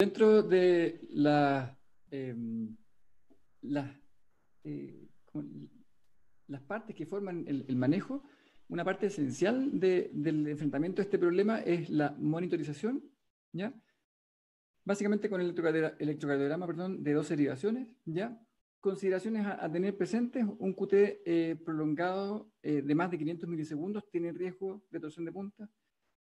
Dentro de las, como las partes que forman el manejo, una parte esencial del enfrentamiento a este problema es la monitorización, ¿ya? Básicamente con el electrocardiograma, perdón, de 12 derivaciones, ¿ya? Consideraciones a tener presentes: un QT prolongado de más de 500 milisegundos tiene riesgo de torsión de punta.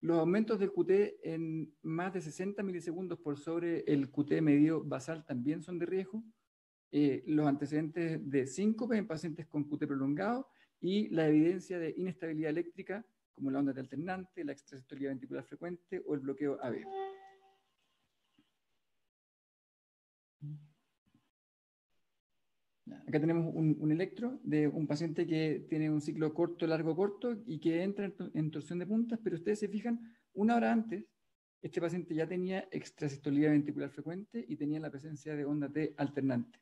Los aumentos del QT en más de 60 milisegundos por sobre el QT medido basal también son de riesgo. Los antecedentes de síncope en pacientes con QT prolongado y la evidencia de inestabilidad eléctrica, como la onda de alternante, la extrasistolía ventricular frecuente o el bloqueo AV. Acá tenemos un electro de un paciente que tiene un ciclo corto, largo, corto y que entra en torsión de puntas, pero ustedes se fijan, una hora antes, este paciente ya tenía extrasistolía ventricular frecuente y tenía la presencia de onda T alternante,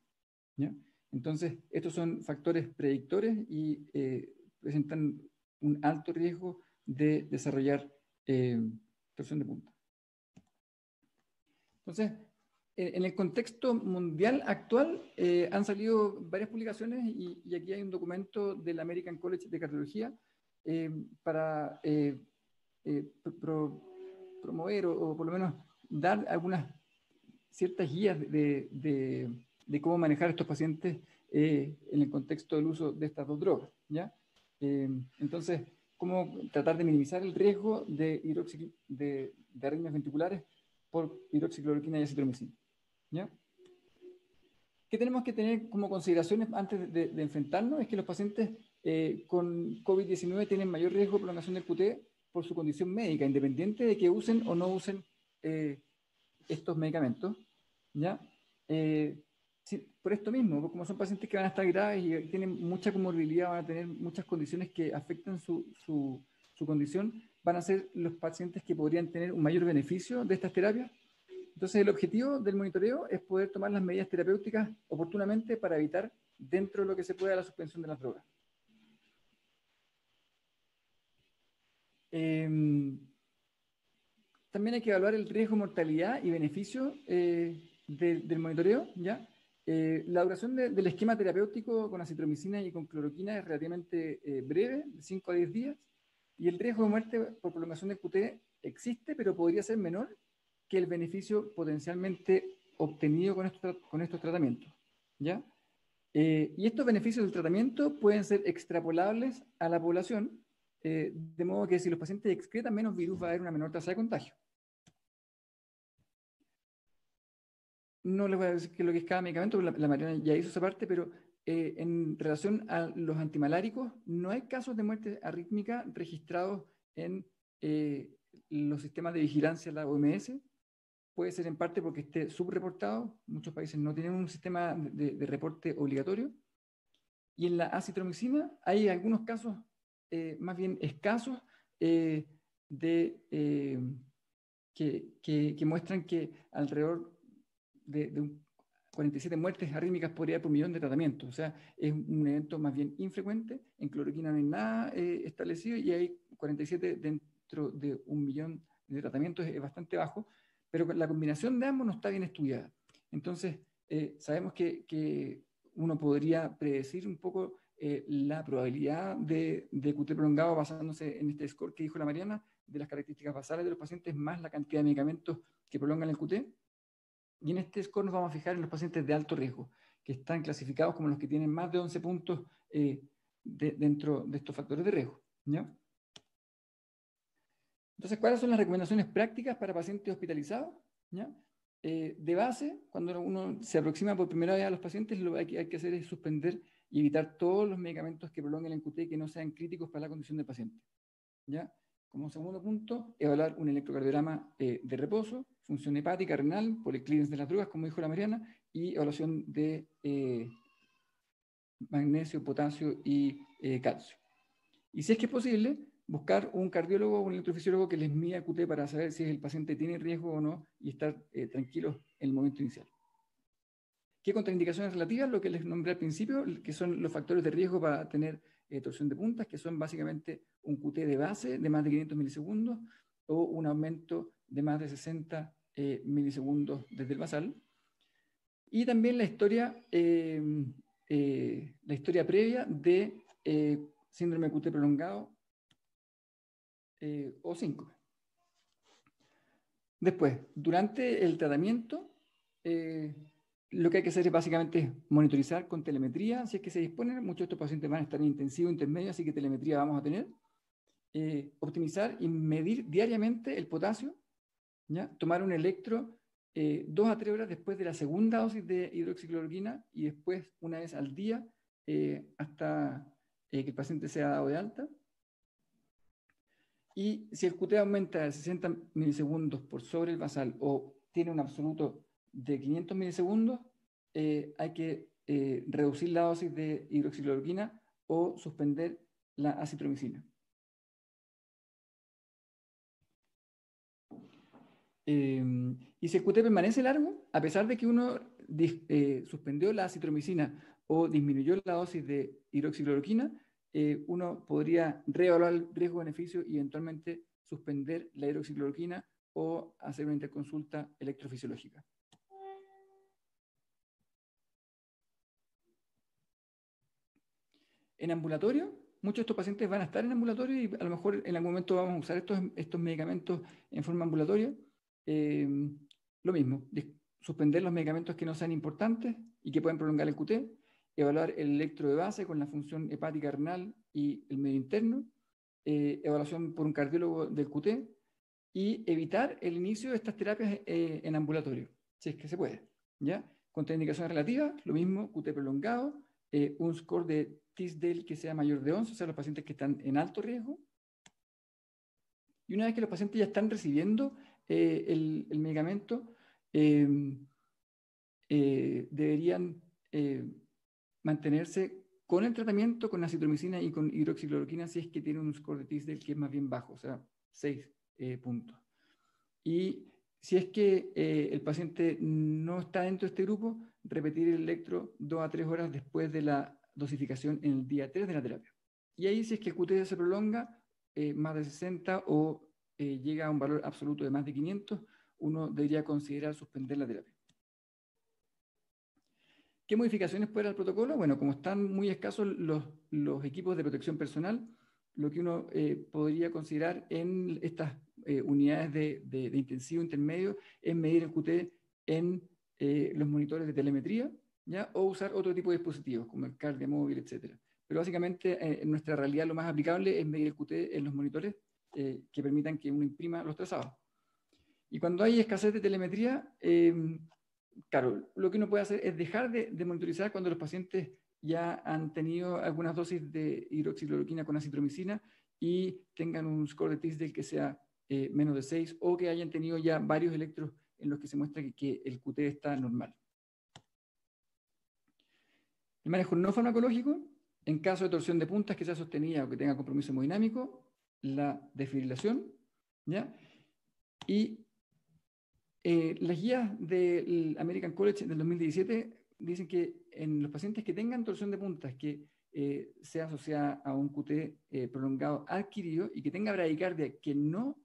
¿ya? Entonces, estos son factores predictores y presentan un alto riesgo de desarrollar torsión de punta. Entonces, en el contexto mundial actual han salido varias publicaciones y aquí hay un documento del American College de Cardiología para promover o por lo menos dar algunas ciertas guías de cómo manejar a estos pacientes en el contexto del uso de estas dos drogas, ¿ya? Entonces, cómo tratar de minimizar el riesgo de arritmias ventriculares por hidroxicloroquina y acitromicina, ¿ya? ¿Qué tenemos que tener como consideraciones antes de enfrentarnos? Es que los pacientes con COVID-19 tienen mayor riesgo de prolongación del QT por su condición médica, independiente de que usen o no usen estos medicamentos, ¿ya? Sí, por esto mismo, como son pacientes que van a estar graves y tienen mucha comorbilidad, van a tener muchas condiciones que afectan su condición, van a ser los pacientes que podrían tener un mayor beneficio de estas terapias. Entonces, el objetivo del monitoreo es poder tomar las medidas terapéuticas oportunamente para evitar, dentro de lo que se pueda, la suspensión de las drogas. También hay que evaluar el riesgo, mortalidad y beneficio del monitoreo, ¿ya? La duración del esquema terapéutico con acitromicina y con cloroquina es relativamente breve, de 5 a 10 días, y el riesgo de muerte por prolongación del QT existe, pero podría ser menor que el beneficio potencialmente obtenido con estos tratamientos, ¿ya? Y estos beneficios del tratamiento pueden ser extrapolables a la población, de modo que si los pacientes excretan menos virus va a haber una menor tasa de contagio. No les voy a decir qué es lo que es cada medicamento, porque la Mariana ya hizo esa parte, pero en relación a los antimaláricos, no hay casos de muerte arrítmica registrados en los sistemas de vigilancia de la OMS. Puede ser en parte porque esté subreportado. Muchos países no tienen un sistema de reporte obligatorio. Y en la acitromicina hay algunos casos más bien escasos que muestran que alrededor de 47 muertes arrítmicas por día por millón de tratamientos. O sea, es un evento más bien infrecuente. En cloroquina no hay nada establecido y hay 47 dentro de 1.000.000 de tratamientos, es bastante bajo, pero la combinación de ambos no está bien estudiada. Entonces, sabemos que uno podría predecir un poco la probabilidad de QT prolongado basándose en este score que dijo la Mariana, de las características basales de los pacientes más la cantidad de medicamentos que prolongan el QT. Y en este score nos vamos a fijar en los pacientes de alto riesgo, que están clasificados como los que tienen más de 11 puntos dentro de estos factores de riesgo, ¿ya? Entonces, ¿cuáles son las recomendaciones prácticas para pacientes hospitalizados? ¿Ya? De base, cuando uno se aproxima por primera vez a los pacientes, lo que hay que hacer es suspender y evitar todos los medicamentos que prolonguen el QT que no sean críticos para la condición del paciente, ¿ya? Como segundo punto, evaluar un electrocardiograma de reposo, función hepática, renal, por el clearance de las drogas, como dijo la Mariana, y evaluación de magnesio, potasio y calcio. Y si es que es posible, buscar un cardiólogo o un electrofisiólogo que les mida QT para saber si el paciente tiene riesgo o no y estar tranquilos en el momento inicial. ¿Qué contraindicaciones relativas? Lo que les nombré al principio, que son los factores de riesgo para tener torsión de puntas, que son básicamente un QT de base de más de 500 milisegundos o un aumento de más de 60 milisegundos desde el basal. Y también la historia previa de síndrome QT prolongado o síncope. Después, durante el tratamiento, lo que hay que hacer es básicamente monitorizar con telemetría, si es que se dispone. Muchos de estos pacientes van a estar en intensivo intermedio, así que telemetría vamos a tener. Optimizar y medir diariamente el potasio, ¿ya? Tomar un electro 2 a 3 horas después de la segunda dosis de hidroxicloroquina y después una vez al día hasta que el paciente sea dado de alta. Y si el QT aumenta de 60 milisegundos por sobre el basal o tiene un absoluto de 500 milisegundos, hay que reducir la dosis de hidroxicloroquina o suspender la acitromicina. Y si el QT permanece largo, a pesar de que uno suspendió la acitromicina o disminuyó la dosis de hidroxicloroquina, uno podría reevaluar el riesgo-beneficio y eventualmente suspender la hidroxicloroquina o hacer una interconsulta electrofisiológica. En ambulatorio, muchos de estos pacientes van a estar en ambulatorio y a lo mejor en algún momento vamos a usar estos medicamentos en forma ambulatoria. Lo mismo, suspender los medicamentos que no sean importantes y que pueden prolongar el QT, evaluar el electro de base con la función hepática renal y el medio interno, evaluación por un cardiólogo del QT y evitar el inicio de estas terapias en ambulatorio, si es que se puede, ¿ya? Contraindicaciones relativas, lo mismo, QT prolongado, un score de Tisdale que sea mayor de 11, o sea, los pacientes que están en alto riesgo. Y una vez que los pacientes ya están recibiendo el medicamento, deberían mantenerse con el tratamiento, con acitromicina y con hidroxicloroquina si es que tienen un score de Tisdale que es más bien bajo, o sea, 6 puntos. Y si es que el paciente no está dentro de este grupo, repetir el electro 2 a 3 horas después de la dosificación en el día 3 de la terapia. Y ahí si es que el QT se prolonga más de 60 o llega a un valor absoluto de más de 500, uno debería considerar suspender la terapia. ¿Qué modificaciones puede dar el protocolo? Bueno, como están muy escasos los equipos de protección personal, lo que uno podría considerar en estas unidades de intensivo intermedio es medir el QT en los monitores de telemetría, ¿ya? O usar otro tipo de dispositivos, como el cardiomóvil, etc. Pero básicamente en nuestra realidad lo más aplicable es medir el QT en los monitores que permitan que uno imprima los trazados. Y cuando hay escasez de telemetría, claro, lo que uno puede hacer es dejar de monitorizar cuando los pacientes ya han tenido algunas dosis de hidroxicloroquina con acitromicina y tengan un score de Tisdale que sea menos de 6 o que hayan tenido ya varios electros en los que se muestra que el QT está normal. El manejo no farmacológico, en caso de torsión de puntas que sea sostenida o que tenga compromiso hemodinámico, la desfibrilación, ¿ya? Y las guías del American College del 2017 dicen que en los pacientes que tengan torsión de puntas que sea asociada a un QT prolongado adquirido y que tenga bradicardia que no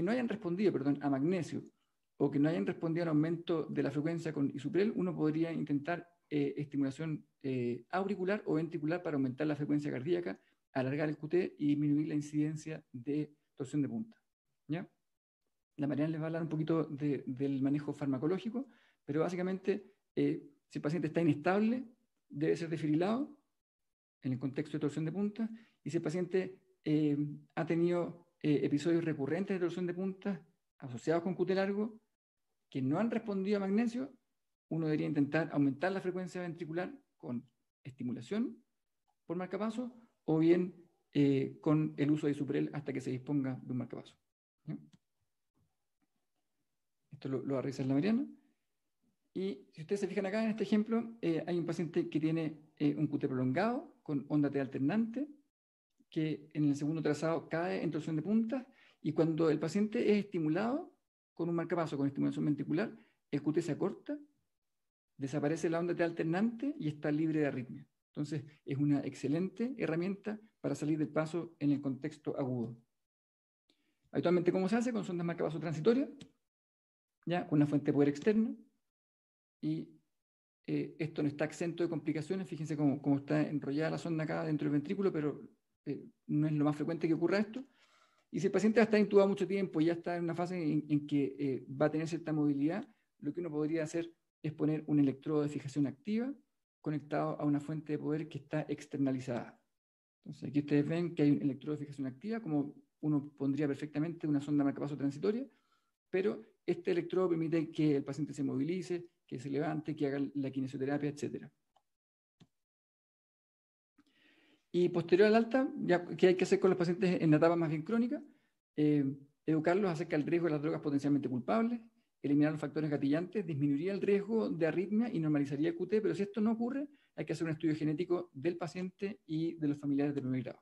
hayan respondido, a magnesio o que no hayan respondido al aumento de la frecuencia con Isuprel, uno podría intentar estimulación auricular o ventricular para aumentar la frecuencia cardíaca, alargar el QT y disminuir la incidencia de torsión de punta, ¿ya? La Mariana les va a hablar un poquito del manejo farmacológico, pero básicamente, si el paciente está inestable, debe ser desfibrilado en el contexto de torsión de punta, y si el paciente ha tenido episodios recurrentes de torsión de punta asociados con QT largo, que no han respondido a magnesio, uno debería intentar aumentar la frecuencia ventricular con estimulación por marcapaso, o bien con el uso de Isuprel hasta que se disponga de un marcapaso. ¿Sí? Esto lo va a revisar la Mariana. Y si ustedes se fijan acá en este ejemplo, hay un paciente que tiene un QT prolongado con onda T alternante, que en el segundo trazado cae en torsión de puntas, y cuando el paciente es estimulado con un marcapaso, con estimulación ventricular, el QT se acorta, desaparece la onda T alternante y está libre de arritmia. Entonces, es una excelente herramienta para salir del paso en el contexto agudo. Habitualmente, ¿cómo se hace? Con sondas marcapaso transitorias. ¿ya? Con una fuente de poder externa, y esto no está exento de complicaciones. Fíjense cómo está enrollada la sonda acá dentro del ventrículo, pero no es lo más frecuente que ocurra esto. Y si el paciente va a estar intubado mucho tiempo y ya está en una fase en que va a tener cierta movilidad, lo que uno podría hacer es poner un electrodo de fijación activa conectado a una fuente de poder que está externalizada. Entonces aquí ustedes ven que hay un electrodo de fijación activa, como uno pondría perfectamente una sonda marcapaso transitoria, pero este electrodo permite que el paciente se movilice, que se levante, que haga la kinesioterapia, etc. Y posterior al alta, ya, ¿qué hay que hacer con los pacientes en la etapa más bien crónica? Educarlos acerca del riesgo de las drogas potencialmente culpables, eliminar los factores gatillantes, disminuiría el riesgo de arritmia y normalizaría el QT, pero si esto no ocurre, hay que hacer un estudio genético del paciente y de los familiares de primer grado.